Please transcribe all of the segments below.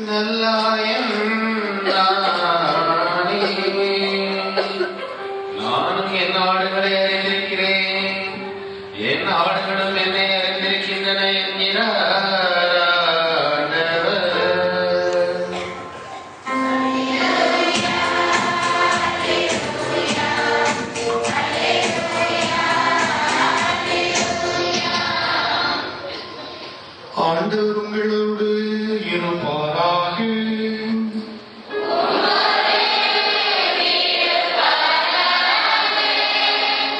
நல்லாயன் நானும் என் ஆடுகளை அறிந்திருக்கிறேன், என் ஆடுகளும் என்னை அறிந்திருக்கின்றன என்கிறார். ஆண்டவர் உங்களோடு இருப்பாராக.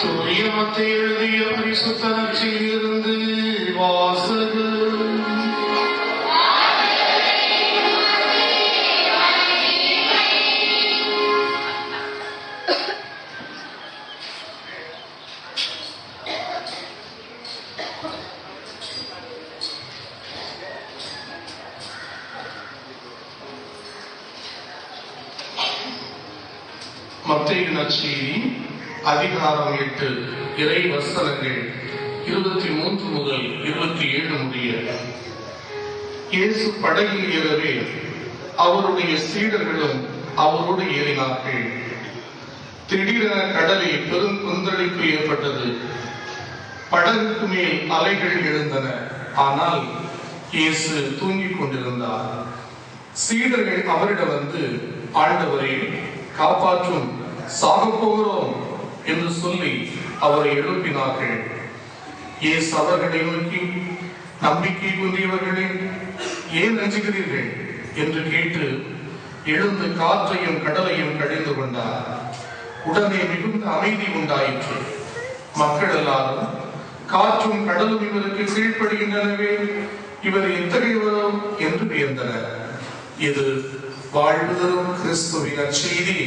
தூய மத்தேயு எழுதிய பரிசுத்த நற்செய்தியிலிருந்து வாசகம். மத்தேயு நற்செய்தி அதிகாரம் 8 இறை வசனங்கள் 23 முதல் 27 முடிய. இயேசு படகில் ஏறவே அவருடைய சீடர்களும் அவரோடு ஏறினார்கள். திடீரென கடலில் பெரும் கொந்தளிப்பு ஏற்பட்டது. படகுக்கு மேல் அலைகள் எழுந்தன. ஆனால் இயேசு தூங்கிக் கொண்டிருந்தார். சீடர்கள் அவரிடம் வந்து, ஆண்டவரே, காப்பாற்றும், சாகப் போகிறோம் என்று சொல்லி அவரை எழுப்பினார்கள். இயேசு அவர்களை நோக்கி, நம்பிக்கை குன்றியவர்களே, ஏன் அஞ்சுகிறீர்கள் என்று கேட்டு எழுந்து காற்றையும் கடலையும் கடிந்து கொண்டார். உடனே மிகுந்த அமைதி உண்டாயிற்று. மக்கள் எல்லாரும், காற்றும் கடலும் இவருக்கு கீழ்ப்படுகின்றனவே, இவர் எத்தகையவரோ என்று வியந்தனர். இது வாழ்வு தரும் கிறிஸ்துவின் நற்செய்தி.